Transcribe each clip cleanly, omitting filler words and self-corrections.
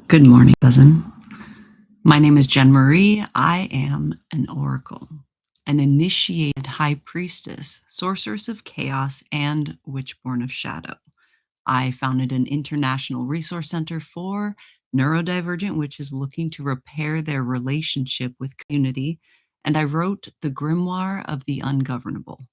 Good morning, cousin. My name is Jen Marie. I am an oracle, an initiated high priestess, sorceress of chaos, and witchborn of shadow. I founded an international resource center for neurodivergent witches looking to repair their relationship with community, and I wrote the Grimoire of the Ungovernable.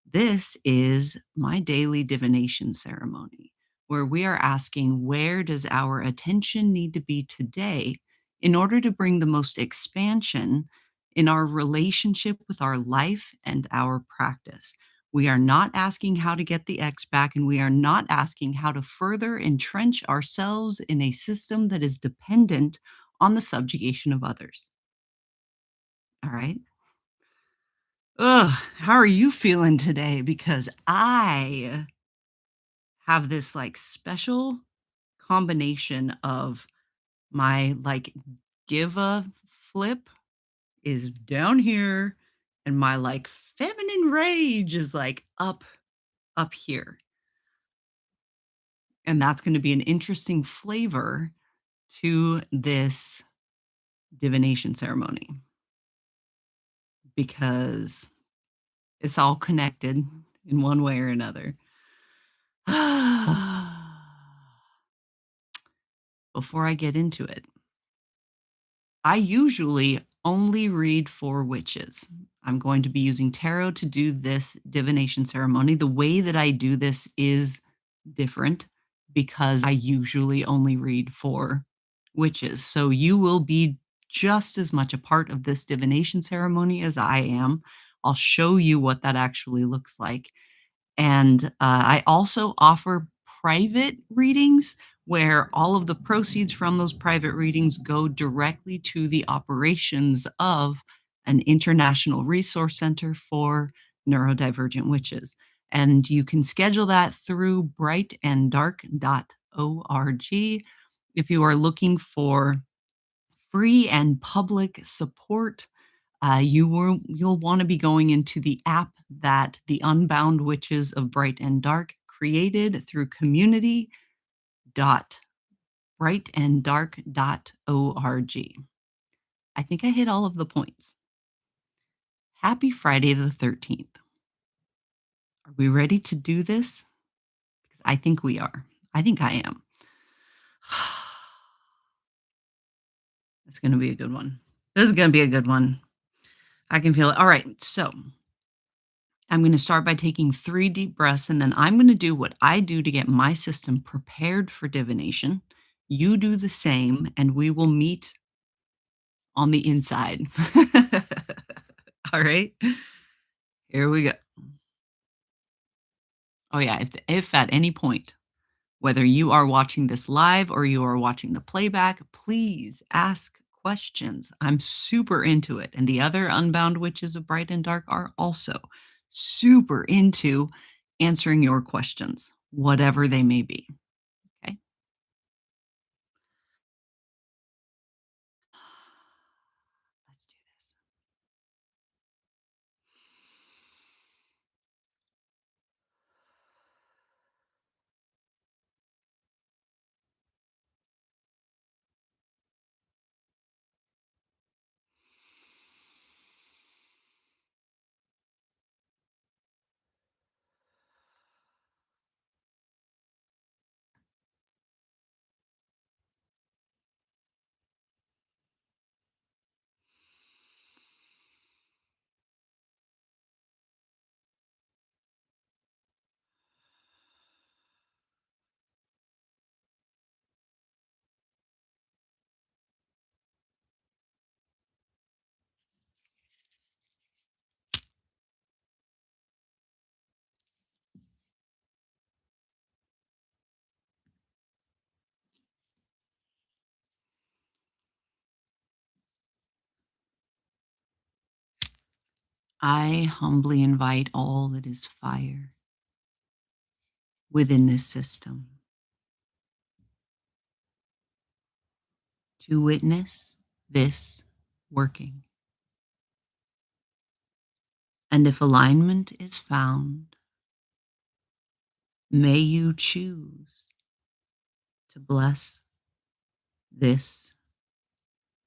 This is my daily divination ceremony, where we are asking, where does our attention need to be today in order to bring the most expansion in our relationship with our life and our practice? We are not asking how to get the X back, and we are not asking how to further entrench ourselves in a system that is dependent on the subjugation of others. All right. Ugh, how are you feeling today? Because I have this like special combination of my like give a flip is down here and my like feminine rage is like up here. And that's going to be an interesting flavor to this divination ceremony because it's all connected in one way or another. Before I get into it, I usually only read for witches. I'm going to be using tarot to do this divination ceremony. The way that I do this is different because I usually only read for witches. So you will be just as much a part of this divination ceremony as I am. I'll show you what that actually looks like. And I also offer private readings where all of the proceeds from those private readings go directly to the operations of an international resource center for neurodivergent witches. And you can schedule that through brightanddark.org. If you are looking for free and public support, you'll want to be going into the app that the Unbound Witches of Bright and Dark created through community.brightanddark.org. I think I hit all of the points. Happy Friday the 13th. Are we ready to do this? Because I think we are. I think I am. It's going to be a good one. This is going to be a good one. I can feel it. All right. So I'm going to start by taking 3 deep breaths, and then I'm going to do what I do to get my system prepared for divination. You do the same, and we will meet on the inside. All right. Here we go. Oh, yeah. If at any point, whether you are watching this live or you are watching the playback, please ask questions. I'm super into it. And the other Unbound Witches of Bright and Dark are also super into answering your questions, whatever they may be. Okay. Let's do this. I humbly invite all that is fire within this system to witness this working. And if alignment is found, may you choose to bless this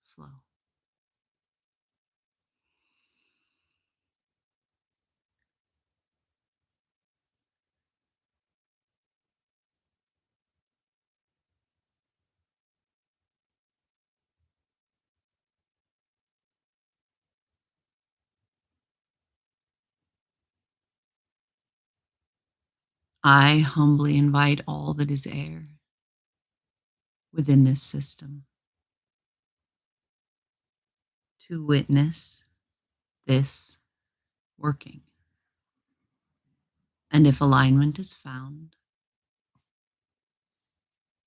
flow. I humbly invite all that is air within this system to witness this working. And if alignment is found,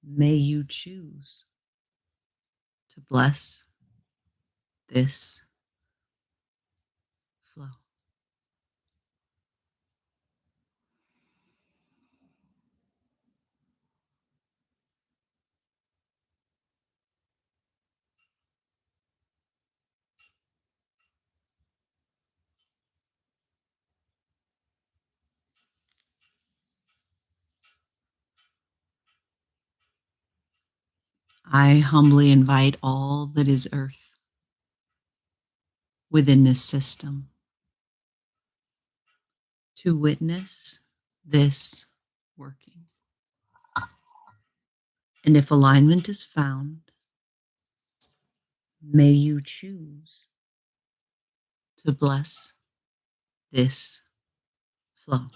may you choose to bless this flow. I humbly invite all that is earth within this system to witness this working. And if alignment is found, may you choose to bless this flow.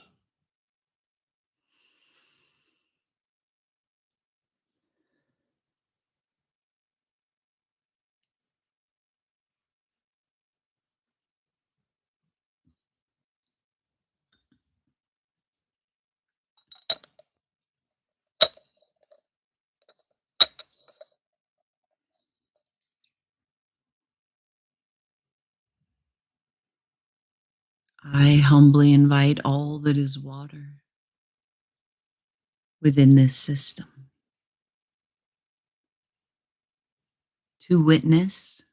I humbly invite all that is water within this system to witness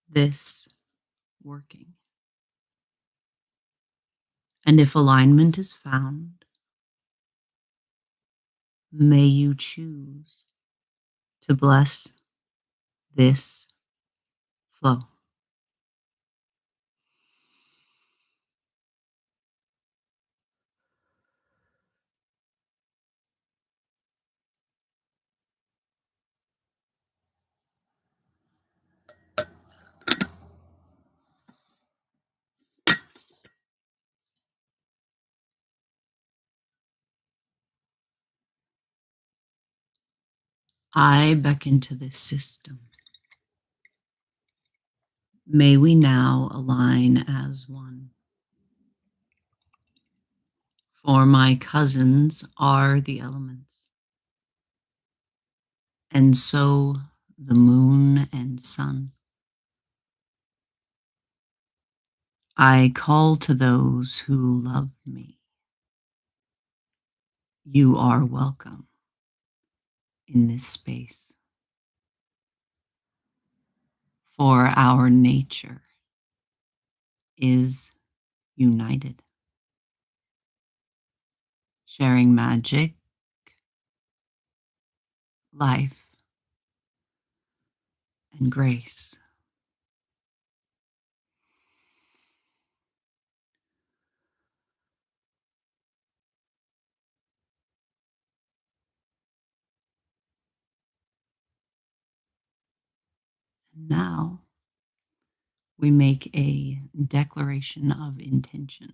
this working. And if alignment is found, may you choose to bless this flow. I beckon to this system. May we now align as one. For my cousins are the elements, and so the moon and sun. I call to those who love me. You are welcome in this space. For our nature is united, sharing magic, life, and grace. And now we make a declaration of intention.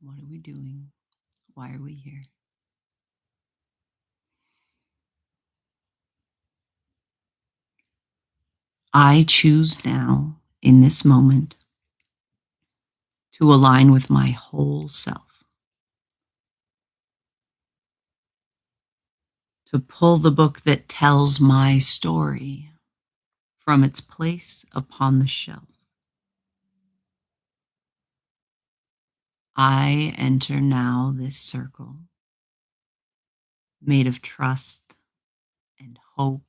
What are we doing? Why are we here? I choose now, in this moment, to align with my whole self, to pull the book that tells my story from its place upon the shelf. I enter now this circle made of trust and hope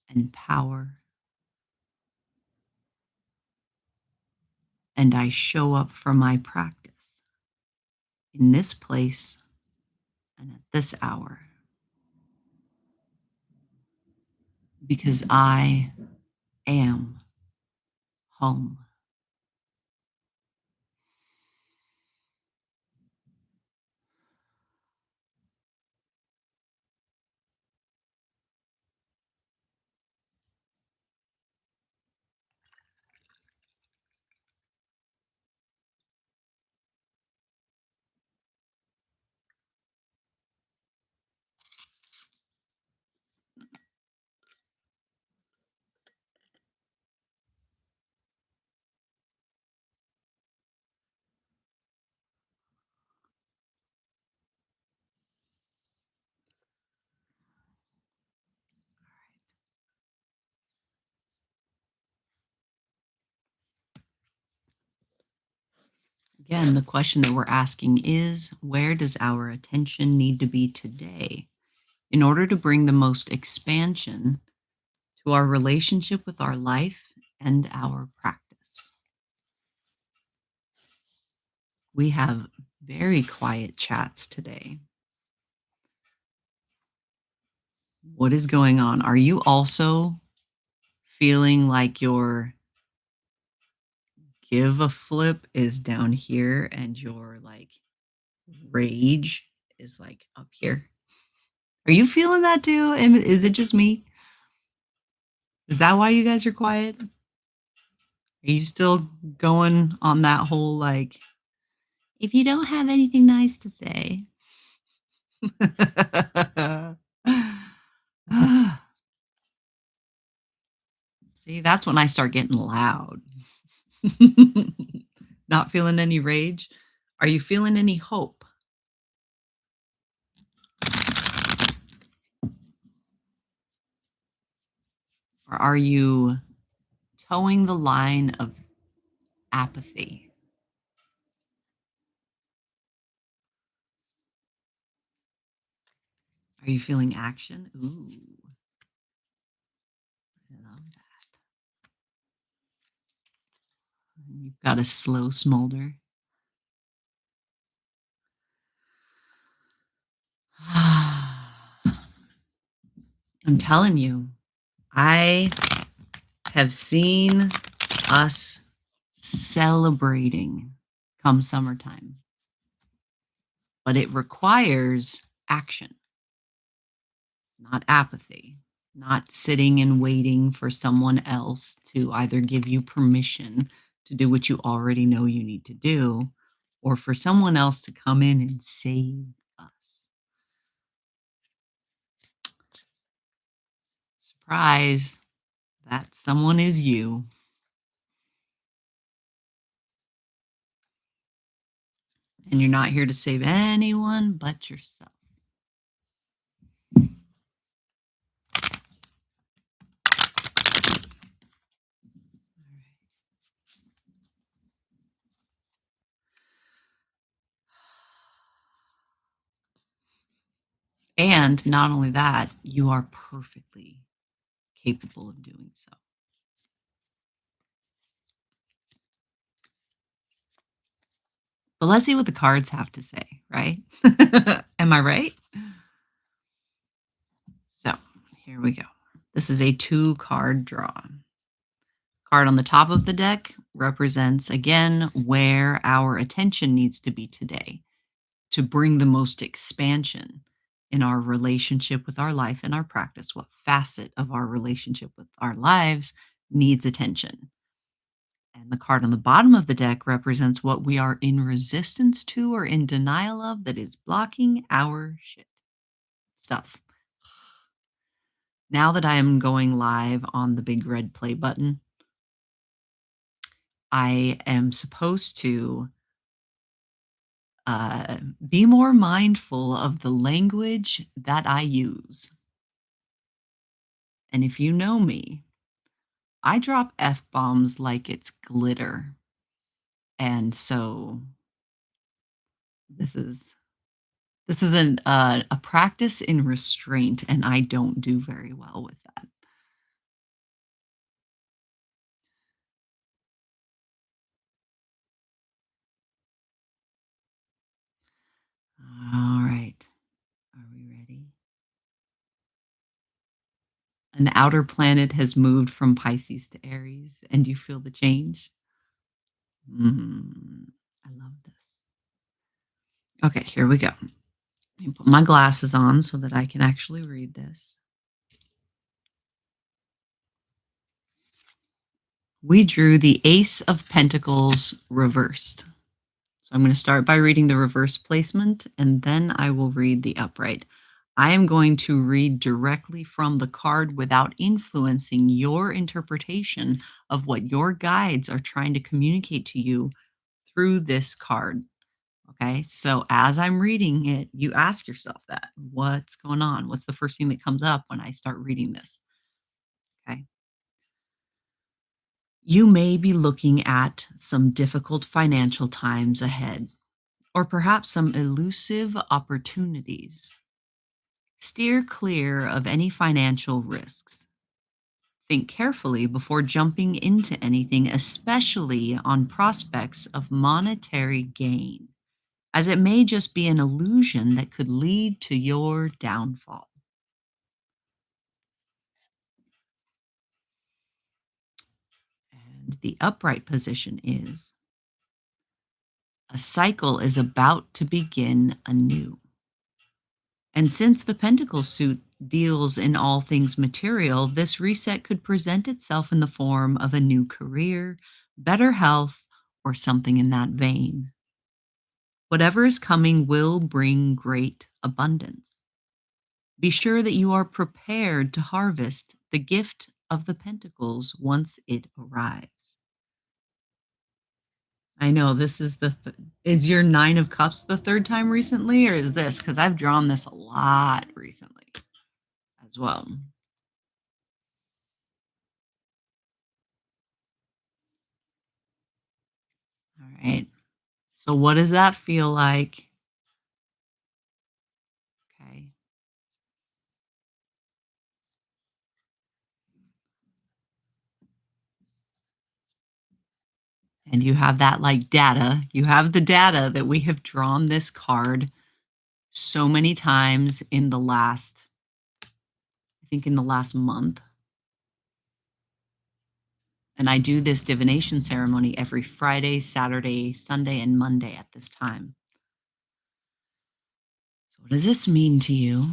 and power, and I show up for my practice in this place and at this hour. because I am home. Again, the question that we're asking is, where does our attention need to be today in order to bring the most expansion to our relationship with our life and our practice? We have very quiet chats today. What is going on? Are you also feeling like your give a flip is down here and your like rage is like up here? Are you feeling that too? And is it just me? Is that why you guys are quiet? Are you still going on that whole like, if you don't have anything nice to say? See, that's when I start getting loud. Not feeling any rage? Are you feeling any hope? Or are you towing the line of apathy? Are you feeling action? Ooh, I love that. You've got a slow smolder. I'm telling you, I have seen us celebrating come summertime, but it requires action, not apathy, not sitting and waiting for someone else to either give you permission to do what you already know you need to do or for someone else to come in and save us. Surprise, that someone is you, and you're not here to save anyone but yourself. And not only that, you are perfectly capable of doing so. But let's see what the cards have to say, right? Am I right? So here we go. This is a 2 card draw. Card on the top of the deck represents, again, where our attention needs to be today to bring the most expansion in our relationship with our life and our practice. What facet of our relationship with our lives needs attention? And the card on the bottom of the deck represents what we are in resistance to or in denial of that is blocking our shit stuff. Now that I am going live on the big red play button, I am supposed to be more mindful of the language that I use. And if you know me, I drop F bombs like it's glitter. And so this is a practice in restraint, and I don't do very well with that. All right. Are we ready? An outer planet has moved from Pisces to Aries, and you feel the change? I love this. Okay, here we go. Let me put my glasses on so that I can actually read this. We drew the Ace of Pentacles reversed. So I'm going to start by reading the reverse placement, and then I will read the upright. I am going to read directly from the card without influencing your interpretation of what your guides are trying to communicate to you through this card. Okay, so as I'm reading it, you ask yourself that, what's going on? What's the first thing that comes up when I start reading this? Okay. You may be looking at some difficult financial times ahead, or perhaps some elusive opportunities. Steer clear of any financial risks. Think carefully before jumping into anything, especially on prospects of monetary gain, as it may just be an illusion that could lead to your downfall. And the upright position is a cycle is about to begin anew. And since the Pentacle suit deals in all things material, this reset could present itself in the form of a new career, better health, or something in that vein. Whatever is coming will bring great abundance. Be sure that you are prepared to harvest the gift of the Pentacles once it arrives. I know this is is your 9 of Cups the third time recently, or is this? Because I've drawn this a lot recently as well. All right. So what does that feel like? Okay. And you have that like data. You have the data that we have drawn this card so many times in the last, I think in the last month. And I do this divination ceremony every Friday, Saturday, Sunday, and Monday at this time. So what does this mean to you?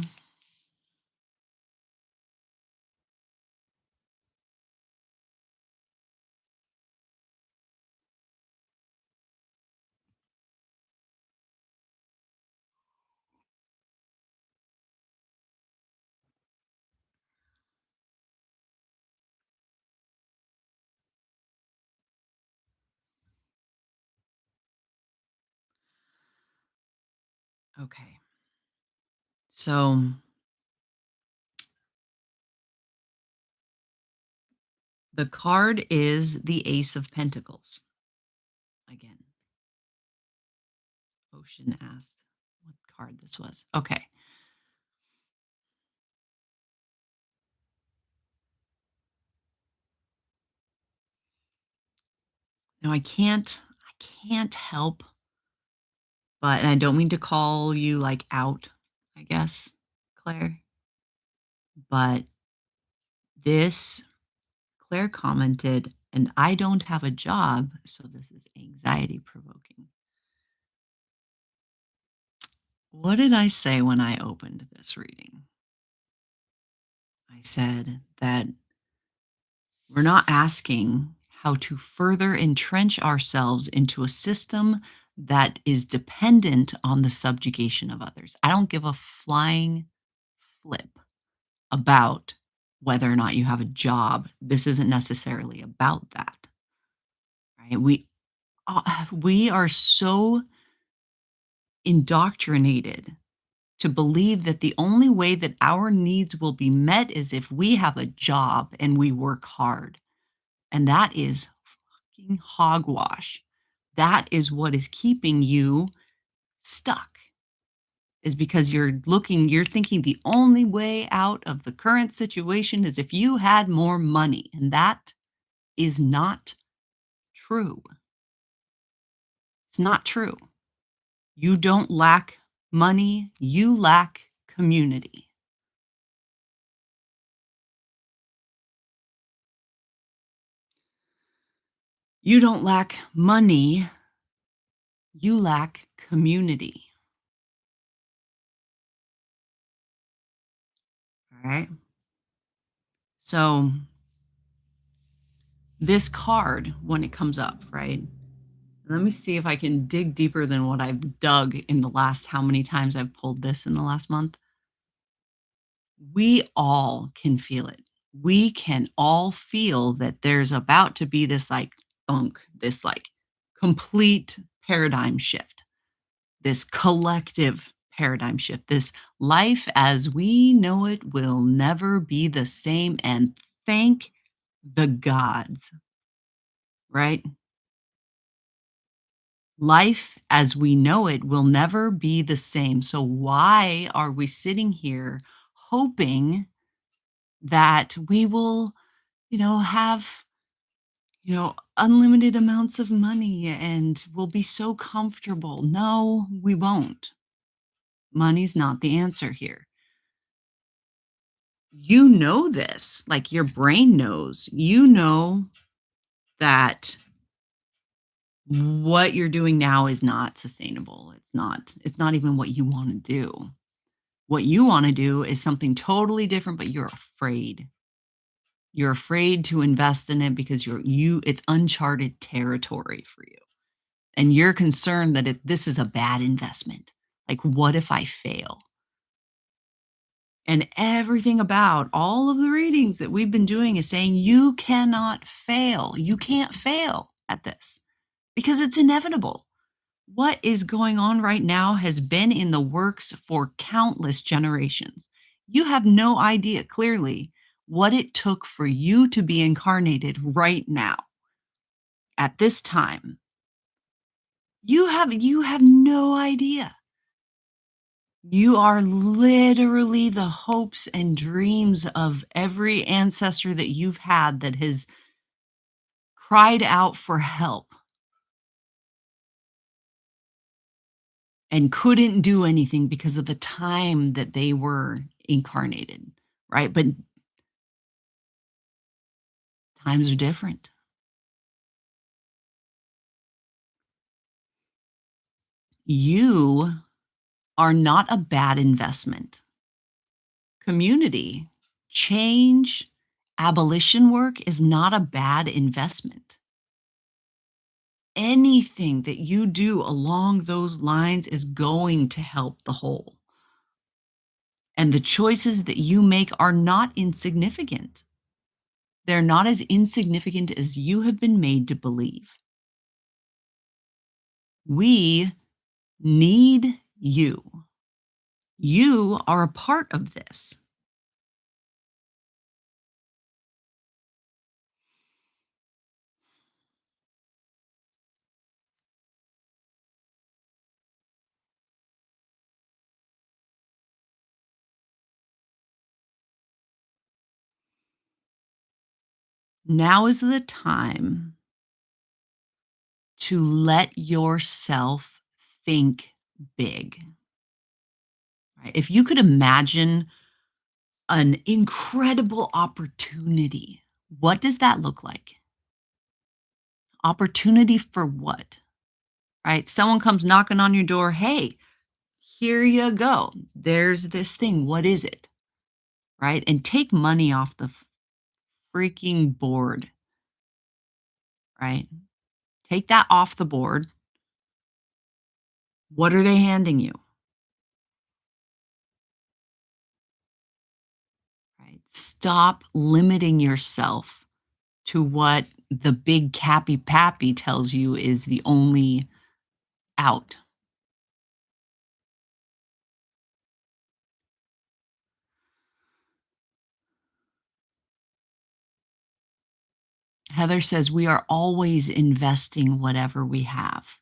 Okay. So the card is the Ace of Pentacles. Again, Ocean asked what card this was. Okay. Now I can't help but, and I don't mean to call you like out, I guess, Claire, but this Claire commented, and I don't have a job, so this is anxiety provoking. What did I say when I opened this reading? I said that we're not asking how to further entrench ourselves into a system that is dependent on the subjugation of others. I don't give a flying flip about whether or not you have a job. This isn't necessarily about that, right? We are so indoctrinated to believe that the only way that our needs will be met is if we have a job and we work hard. And that is fucking hogwash. That is what is keeping you stuck. Is because you're thinking the only way out of the current situation is if you had more money. And that is not true. It's not true. You don't lack money, you lack community. You don't lack money, you lack community. All right. So, this card, when it comes up, right? Let me see if I can dig deeper than what I've dug in the last how many times I've pulled this in the last month. We all can feel it. We can all feel that there's about to be this like this like complete paradigm shift, this collective paradigm shift, this life as we know it will never be the same. And thank the gods, right? Life as we know it will never be the same. So, why are we sitting here hoping that we will, have, unlimited amounts of money and we'll be so comfortable? No, we won't. Money's not the answer here. You know this, like your brain knows, that what you're doing now is not sustainable. It's not even what you want to do. What you wanna do is something totally different, but you're afraid. You're afraid to invest in it because it's uncharted territory for you, and you're concerned that this is a bad investment. Like, what if I fail? And everything about all of the readings that we've been doing is saying you cannot fail. You can't fail at this because it's inevitable. What is going on right now has been in the works for countless generations. You have no idea clearly what it took for you to be incarnated right now at this time. You have no idea. You are literally the hopes and dreams of every ancestor that you've had that has cried out for help and couldn't do anything because of the time that they were incarnated, right? But times are different. You are not a bad investment. Community, change, abolition work is not a bad investment. Anything that you do along those lines is going to help the whole. And the choices that you make are not insignificant. They're not as insignificant as you have been made to believe. We need you. You are a part of this. Now is the time to let yourself think big. Right? If you could imagine an incredible opportunity, what does that look like? Opportunity for what? Right? Someone comes knocking on your door. Hey, here you go. There's this thing. What is it? Right? And take money off the freaking board. Right? Take that off the board. What are they handing you? Right? Stop limiting yourself to what the big cappy pappy tells you is the only out. Heather says we are always investing whatever we have.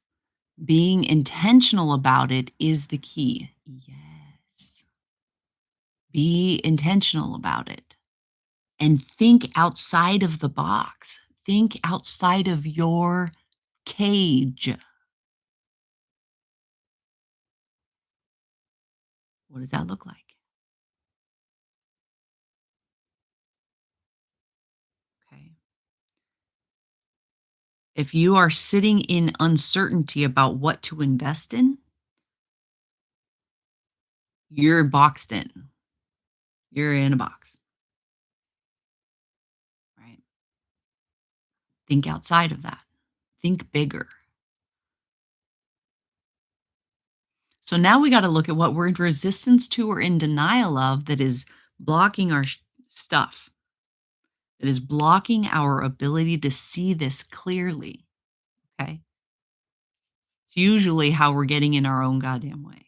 Being intentional about it is the key. Yes. Be intentional about it and think outside of the box. Think outside of your cage. What does that look like? Okay. If you are sitting in uncertainty about what to invest in, you're boxed in. You're in a box, right? Think outside of that. Think bigger. So now we got to look at what we're in resistance to or in denial of that is blocking our stuff, that is blocking our ability to see this clearly. Okay. It's usually how we're getting in our own goddamn way.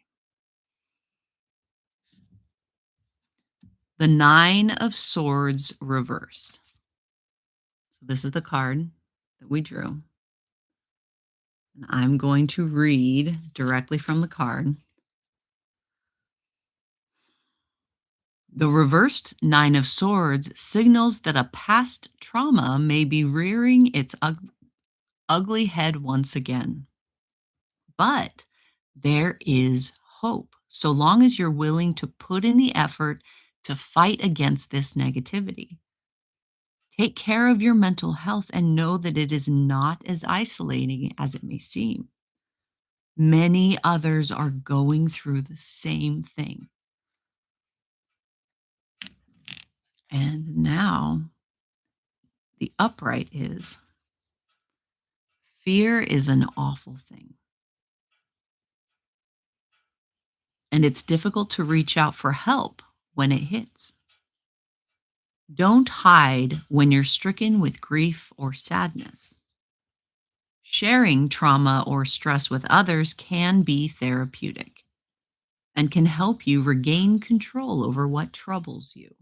The Nine of Swords reversed. So this is the card that we drew. And I'm going to read directly from the card. The reversed Nine of Swords signals that a past trauma may be rearing its ugly head once again. But there is hope, so long as you're willing to put in the effort to fight against this negativity. Take care of your mental health and know that it is not as isolating as it may seem. Many others are going through the same thing. And now the upright is fear is an awful thing. And it's difficult to reach out for help when it hits. Don't hide when you're stricken with grief or sadness. Sharing trauma or stress with others can be therapeutic and can help you regain control over what troubles you.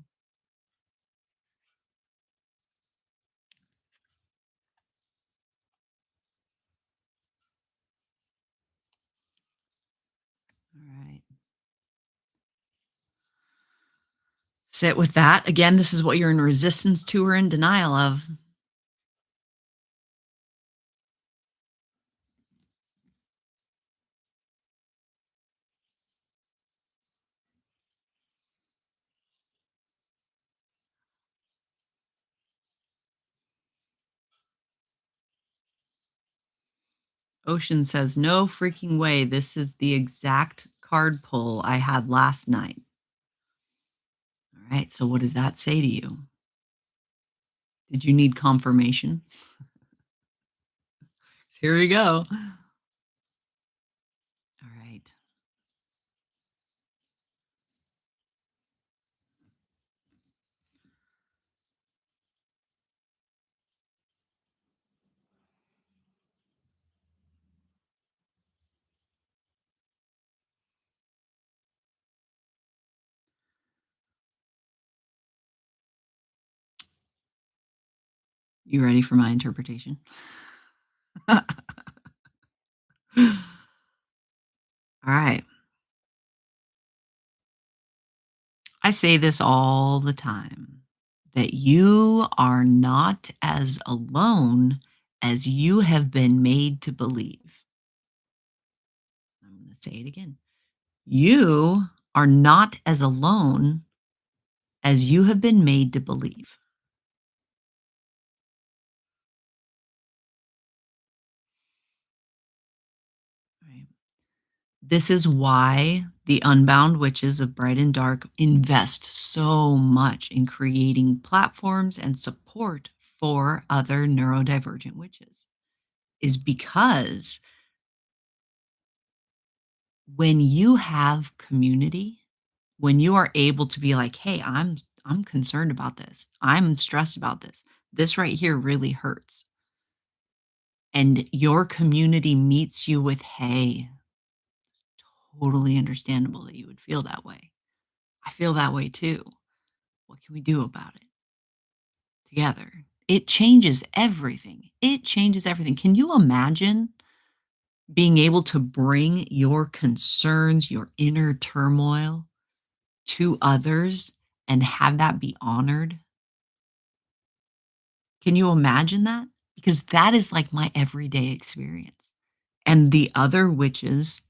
All right. Sit with that. Again, this is what you're in resistance to or in denial of. Ocean says, no freaking way. This is the exact card pull I had last night. All right. So, what does that say to you? Did you need confirmation? Here we go. All right. You ready for my interpretation? All right. I say this all the time that you are not as alone as you have been made to believe. I'm going to say it again. You are not as alone as you have been made to believe. Right? This is why the Unbound Witches of Bright and Dark invest so much in creating platforms and support for other neurodivergent witches, is because when you have community, when you are able to be like, "Hey, I'm concerned about this. I'm stressed about this. This right here really hurts." And your community meets you with, "Hey, totally understandable that you would feel that way. I feel that way too. What can we do about it together?" It changes everything. It changes everything. Can you imagine being able to bring your concerns, your inner turmoil to others and have that be honored? Can you imagine that? Because that is like my everyday experience. And the other witches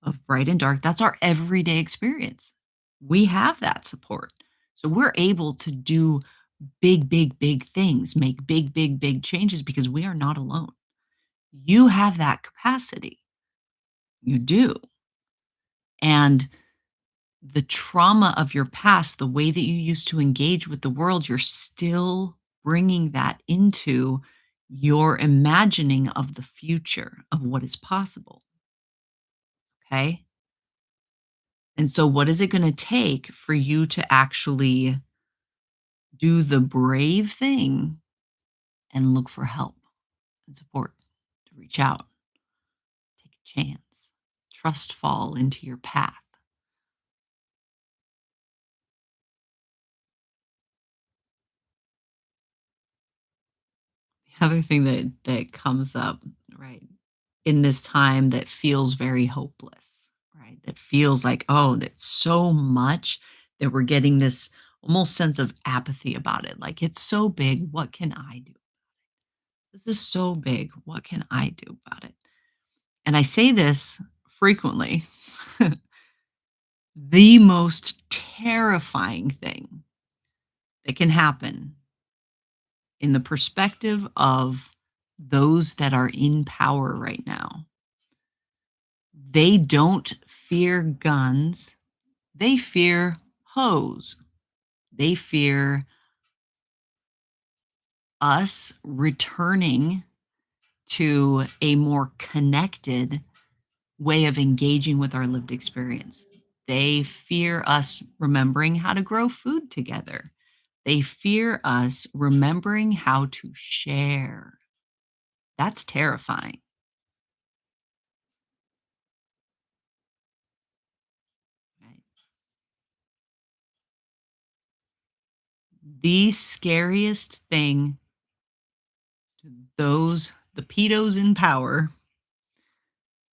of Bright and Dark, that's our everyday experience. We have that support. So we're able to do big, big, big things, make big, big, big changes because we are not alone. You have that capacity. You do. And the trauma of your past, the way that you used to engage with the world, you're still bringing that into your imagining of the future of what is possible. Okay. And so, what is it going to take for you to actually do the brave thing and look for help and support, to reach out, take a chance, trust fall into your path? The other thing that comes up, right, in this time that feels very hopeless, right? That feels like, oh, that's so much that we're getting this almost sense of apathy about it. Like it's so big, what can I do? This is so big, what can I do about it? And I say this frequently. The most terrifying thing that can happen in the perspective of those that are in power right now, they don't fear guns, they fear hoes. They fear us returning to a more connected way of engaging with our lived experience. They fear us remembering how to grow food together. They fear us remembering how to share. That's terrifying. Right? The scariest thing to those, the pedos in power,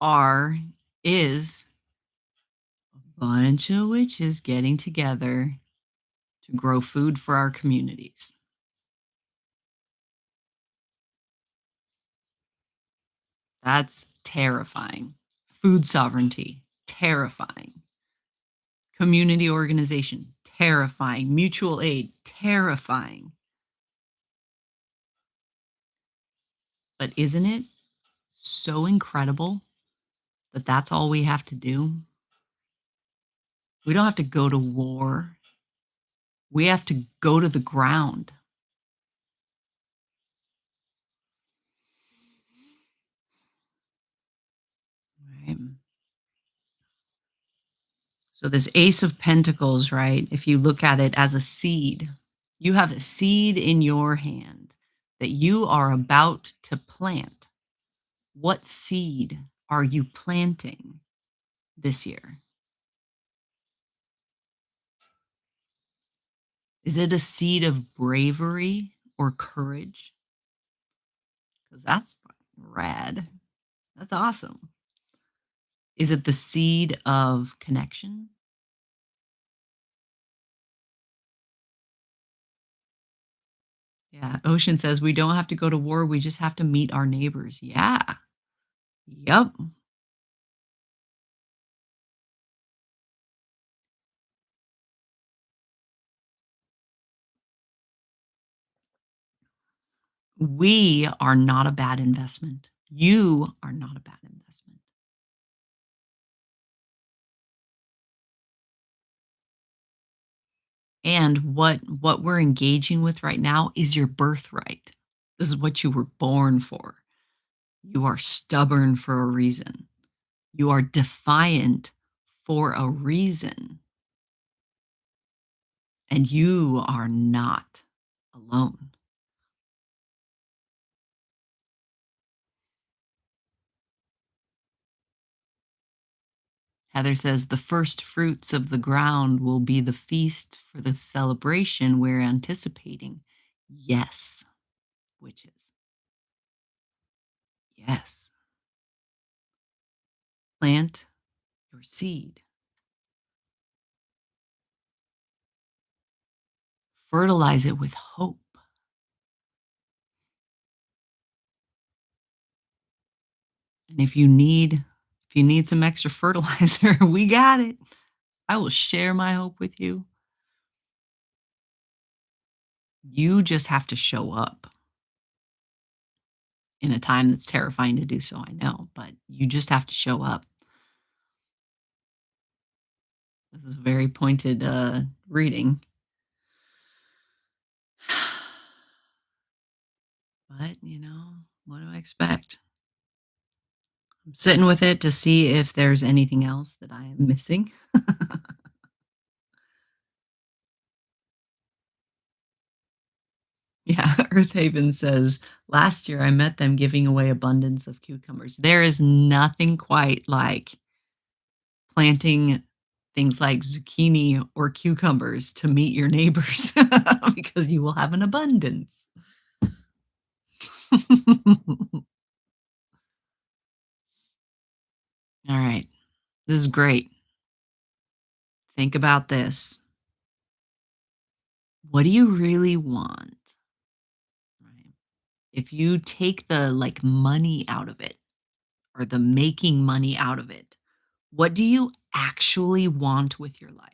are, is a bunch of witches getting together to grow food for our communities. That's terrifying. Food sovereignty, terrifying. Community organization, terrifying. Mutual aid, terrifying. But isn't it so incredible that that's all we have to do? We don't have to go to war. We have to go to the ground. Right? So, this Ace of Pentacles, right? If you look at it as a seed, you have a seed in your hand that you are about to plant. What seed are you planting this year? Is it a seed of bravery or courage? Because that's fucking rad. That's awesome. Is it the seed of connection? Yeah. Ocean says we don't have to go to war. We just have to meet our neighbors. Yeah. Yep. We are not a bad investment. You are not a bad investment. And what we're engaging with right now is your birthright. This is what you were born for. You are stubborn for a reason. You are defiant for a reason. And you are not alone. Heather says the first fruits of the ground will be the feast for the celebration we're anticipating. Yes, witches. Yes. Plant your seed. Fertilize it with hope. And if you need some extra fertilizer, we got it. I will share my hope with you. You just have to show up. in a time that's terrifying to do so, I know, but you just have to show up. This is a very pointed, reading. But, what do I expect? I'm sitting with it to see if there's anything else that I am missing. Yeah, Earth Haven says, "Last year I met them giving away abundance of cucumbers." There is nothing quite like planting things like zucchini or cucumbers to meet your neighbors because you will have an abundance. All right. This is great. Think about this. What do you really want? Right? If you take the money out of it or the making money out of it, what do you actually want with your life?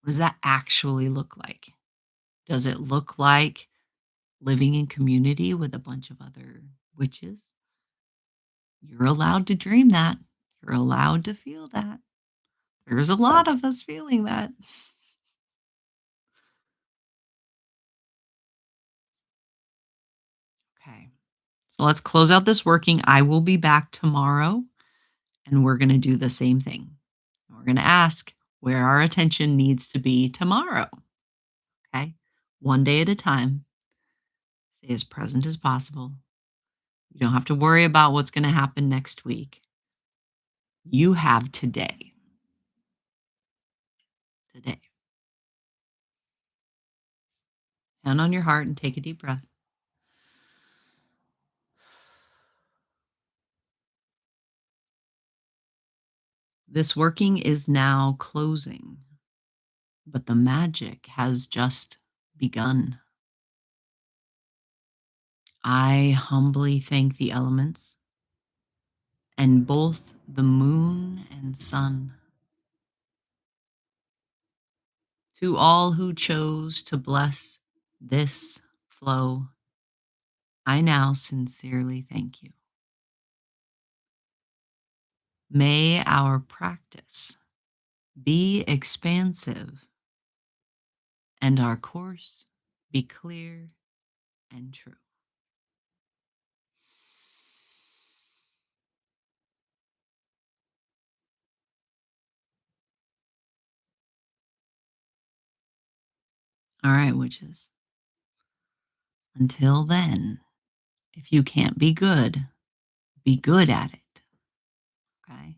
What does that actually look like? Does it look like living in community with a bunch of other witches? You're allowed to dream that. You're allowed to feel that. There's a lot of us feeling that. Okay. So let's close out this working. I will be back tomorrow and we're going to do the same thing. We're going to ask where our attention needs to be tomorrow. Okay. One day at a time. Stay as present as possible. You don't have to worry about what's going to happen next week. You have today. Today. Hand on your heart and take a deep breath. This working is now closing, but the magic has just begun. I humbly thank the elements and both the moon and sun. To all who chose to bless this flow, I now sincerely thank you. May our practice be expansive and our course be clear and true. All right, witches. Until then, if you can't be good at it. Okay.